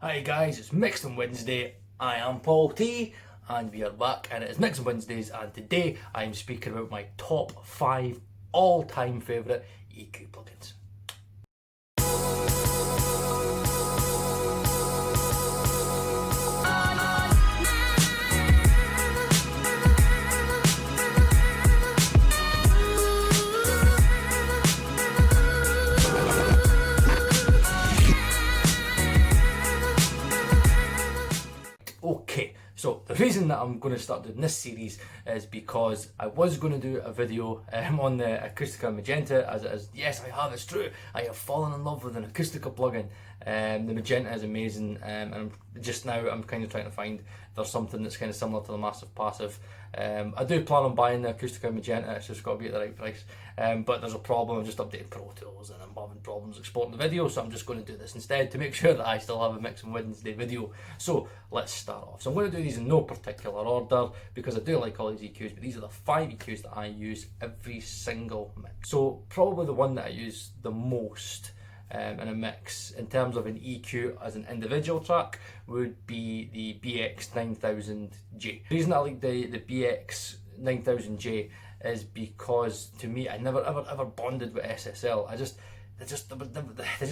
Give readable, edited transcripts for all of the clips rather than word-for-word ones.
Hi guys, it's Mixing Wednesday. I am Paul T and we are back and it is Mixing Wednesdays, and today I am speaking about my top 5 all-time favourite EQ plugins. Okay, so the reason that I'm going to start doing this series is because I was going to do a video on the Acustica Magenta, as it is. Yes, I have, it's true. I have fallen in love with an Acustica plugin. The Magenta is amazing, and I'm kind of trying to find if there's something that's kind of similar to the Massive Passive. I do plan on buying the Acustica Magenta, it's just got to be at the right price. But there's a problem, I've just updated Pro Tools and I'm having problems exporting the video, so I'm just going to do this instead to make sure that I still have a Mixing Wednesday video. So let's start off. So I'm going to do these in no particular order because I do like all these EQs, but these are the 5 EQs that I use every single mix. So probably the one that I use the most in a mix in terms of an EQ as an individual track would be the BX9000J. The reason I like the BX9000J is because to me I never ever bonded with SSL. They just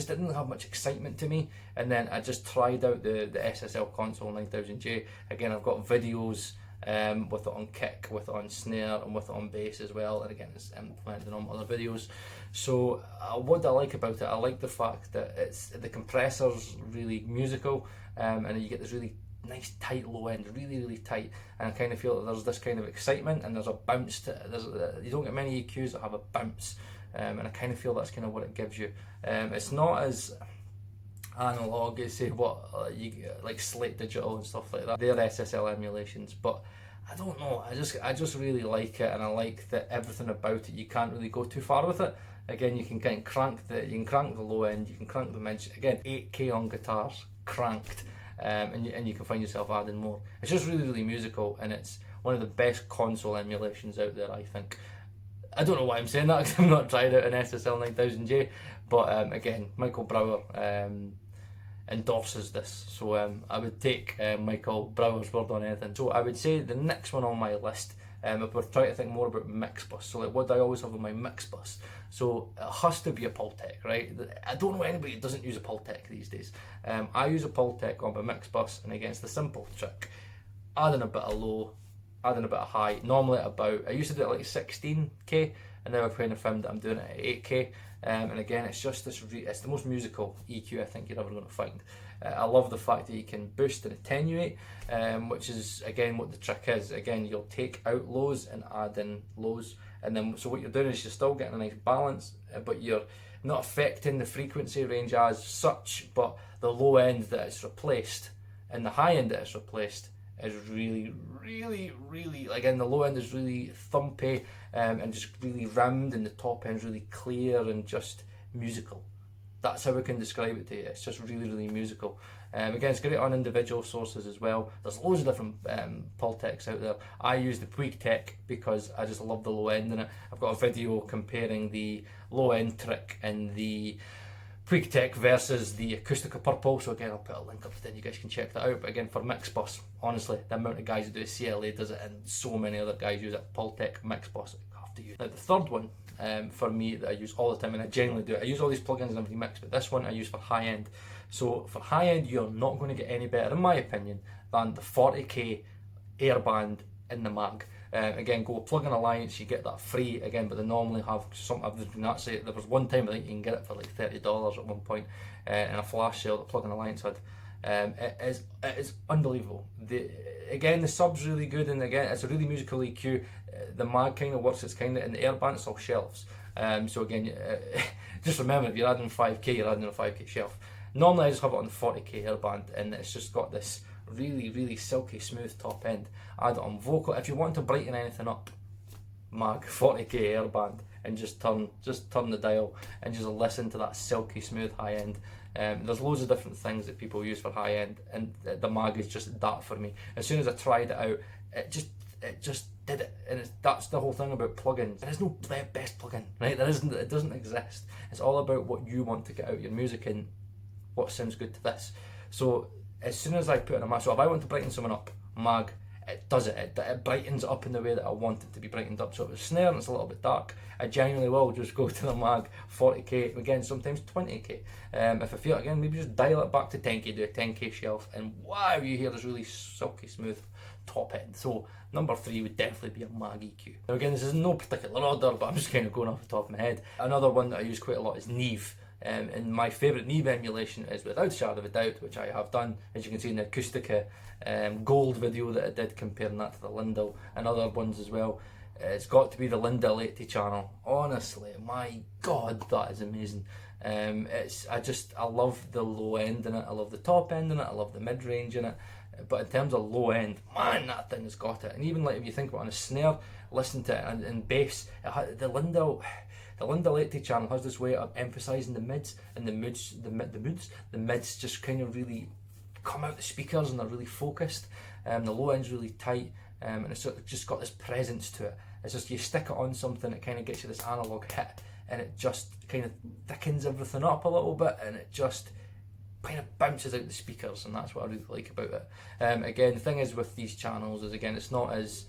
didn't have much excitement to me, and then I just tried out the SSL console 9000J. Again, I've got videos with it on kick, with it on snare, and with it on bass as well, and again it's implemented on other videos. So what I like about it, I like the fact that the compressor's really musical, and you get this really nice tight low end, really tight, and I kind of feel that there's this kind of excitement and there's a bounce to it. You don't get many EQs that have a bounce, and I kind of feel that's kind of what it gives you. It's not as analog as say what you get, like Slate Digital and stuff like that. They're SSL emulations, but I don't know, I just really like it, and I like that everything about it, you can't really go too far with it. Again, you can kind of crank the low end, you can crank the mid. Again, 8K on guitars, cranked, and you can find yourself adding more. It's just really musical, and it's one of the best console emulations out there, I think. I don't know why I'm saying that because I've not tried out an SSL 9000J, but again, Michael Brower endorses this, so I would take Michael Brower's word on anything. So I would say the next one on my list, if we're trying to think more about mix bus, so like what do I always have on my mix bus? So it has to be a Pultec, right? I don't know anybody that doesn't use a Pultec these days. I use a Pultec on my mix bus, and again it's the simple trick: adding a bit of low, adding a bit of high. Normally at about, I used to do it like 16K, and now I've kind of found that I'm doing it at 8K. And again, it's just this, it's the most musical EQ I think you're ever going to find. I love the fact that you can boost and attenuate, which is again what the trick is. Again, you'll take out lows and add in lows, and then so what you're doing is you're still getting a nice balance, but you're not affecting the frequency range as such, but the low end that it's replaced and the high end that it's replaced is really, again, the low end is really thumpy, and just really round, and the top end is really clear and just musical. That's how we can describe it to you. It's just really musical. Again, it's great on individual sources as well. There's loads of different Pultecs out there. I use the Puigtec because I just love the low end in it. I've got a video comparing the low end trick in the Puigtec versus the Acustica Purple, so again I'll put a link up there, you guys can check that out. But again, for mix bus, honestly, the amount of guys who do CLA does it, and so many other guys use it. Pultec Max Boss, I have to use. Now the third one for me that I use all the time, and I genuinely do it, I use all these plugins in every mix, but this one I use for high end. So for high end, you're not going to get any better, in my opinion, than the 40K Airband in the mag. Again, go Plugin Alliance, you get that free again, but they normally have some. There was one time I think you can get it for like $30 at one point in a flash sale that Plugin Alliance had. It is unbelievable. Again, the sub's really good, and again, it's a really musical EQ. The mag kind of works. It's kind of in the Airband, it's all shelves. So again, just remember, if you're adding 5K, you're adding a 5K shelf. Normally, I just have it on the 40K Airband, and it's just got this really silky smooth top end. Add it on vocal. If you want to brighten anything up, mag 40K Airband, and just turn the dial and just listen to that silky smooth high end. There's loads of different things that people use for high end, and the mag is just that for me. As soon as I tried it out, it just did it, and that's the whole thing about plugins. There is no best plugin, right? It doesn't exist. It's all about what you want to get out your music and what sounds good to this. So as soon as I put in a mag, so if I want to brighten someone up, mag, it does it. It brightens it up in the way that I want it to be brightened up. So if it's snare and it's a little bit dark, I genuinely will just go to the mag 40k, again sometimes 20k. If I feel it, again, maybe just dial it back to 10k, do a 10k shelf, and wow, you hear this really silky smooth top end. So number 3 would definitely be a mag EQ. Now again, this is in no particular order, but I'm just kind of going off the top of my head. Another one that I use quite a lot is Neve. And my favourite Neve emulation is without a shadow of a doubt, which I have done, as you can see in the Acoustica gold video that I did comparing that to the Lindell and other ones as well. It's got to be the Lindell 80 channel. Honestly, my god, that is amazing. I love the low end in it, I love the top end in it, I love the mid range in it. But in terms of low end, man, that thing has got it. And even like if you think about on a snare, listen to it, and bass, the Lindell 80 channel has this way of emphasising the mids, and the mids just kind of really come out the speakers and they're really focused. The low end's really tight, and it's just got this presence to it. It's just you stick it on something, it kind of gets you this analog hit, and it just kind of thickens everything up a little bit, and it just kind of bounces out the speakers, and that's what I really like about it. Again, the thing is with these channels is, again, it's not as,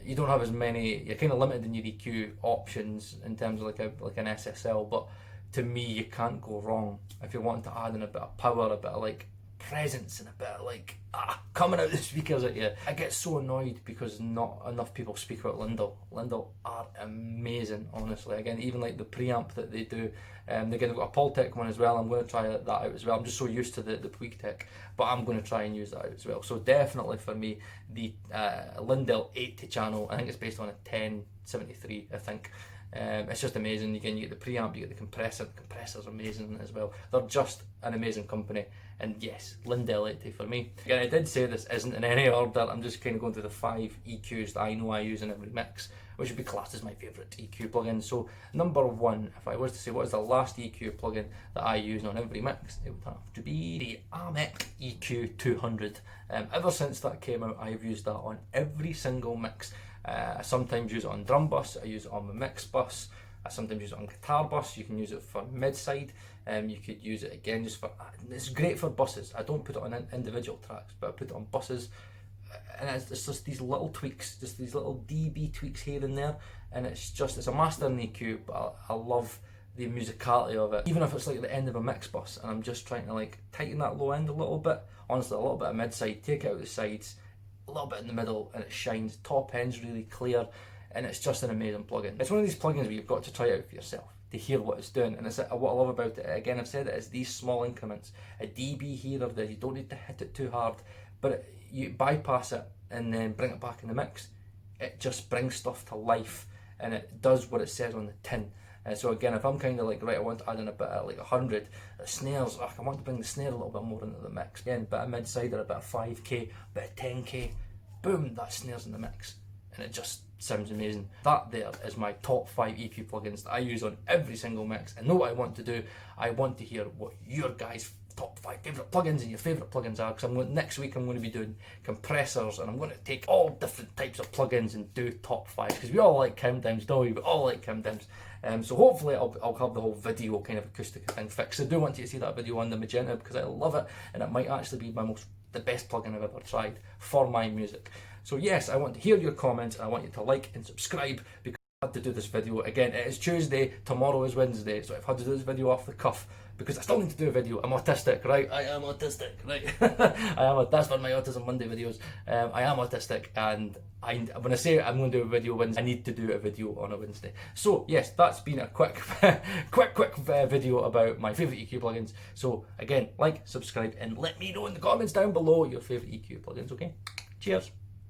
you don't have as many, you're kind of limited in your EQ options in terms of like an SSL, but to me you can't go wrong if you're wanting to add in a bit of power, a bit of like presence, and a bit of like coming out the speakers at you. I get so annoyed because not enough people speak about Lindell. Lindell are amazing, honestly. Again, even like the preamp that they do, they've got a Pultec one as well. I'm going to try that out as well. I'm just so used to the Puigtec, but I'm going to try and use that out as well. So definitely for me, the Lindell 80 channel, I think it's based on a 1073, I think. It's just amazing. Again, you get the preamp, you get the compressor. The compressor's amazing as well. They're just an amazing company. And yes, Lindell 80 for me. Again, I did say this isn't in any order. I'm just kind of going through the 5 EQs that I know I use in every mix, which would be classed as my favourite EQ plugin. So number 1, if I was to say what is the last EQ plugin that I use on every mix, it would have to be the Amek EQ 200. Ever since that came out, I've used that on every single mix. I sometimes use it on drum bus, I use it on my mix bus, I sometimes use it on guitar bus. You can use it for mid side, you could use it again just for, it's great for buses. I don't put it on individual tracks, but I put it on buses, and it's just these little tweaks, just these little dB tweaks here and there, and it's a master in EQ, but I love the musicality of it. Even if it's like the end of a mix bus and I'm just trying to like tighten that low end a little bit, honestly a little bit of mid side, take it out the sides, a little bit in the middle, and it shines. Top end's really clear, and it's just an amazing plugin. It's one of these plugins where you've got to try it out for yourself to hear what it's doing, and what I love about it, again I've said it, is these small increments, a dB here or there. You don't need to hit it too hard, but you bypass it and then bring it back in the mix. It just brings stuff to life, and it does what it says on the tin. So again, if I'm kind of like, right, I want to add in a bit of like 100 snares, I want to bring the snare a little bit more into the mix. Again, a bit of mid-side or a bit of 5k, a bit of 10k, boom, that snare's in the mix. And it just sounds amazing. That there is my top 5 EQ plugins that I use on every single mix. And know what I want to do? I want to hear what your guys' top 5 favourite plugins and your favourite plugins are, because next week I'm going to be doing compressors, and I'm going to take all different types of plugins and do top 5, because we all like countdowns, don't we? We all like countdowns. So hopefully I'll have the whole video kind of acoustic thing fixed. I do want you to see that video on the Magenta, because I love it, and it might actually be the best plugin I've ever tried for my music. So yes, I want to hear your comments, and I want you to like and subscribe, because I had to do this video. Again, it is Tuesday, tomorrow is Wednesday, so I've had to do this video off the cuff, because I still need to do a video. I'm autistic, right? I am autistic, right? That's for my Autism Monday videos. I am autistic, and when I say I'm going to do a video Wednesday, I need to do a video on a Wednesday. So yes, that's been a quick video about my favourite EQ plugins. So again, like, subscribe, and let me know in the comments down below your favourite EQ plugins, okay? Cheers.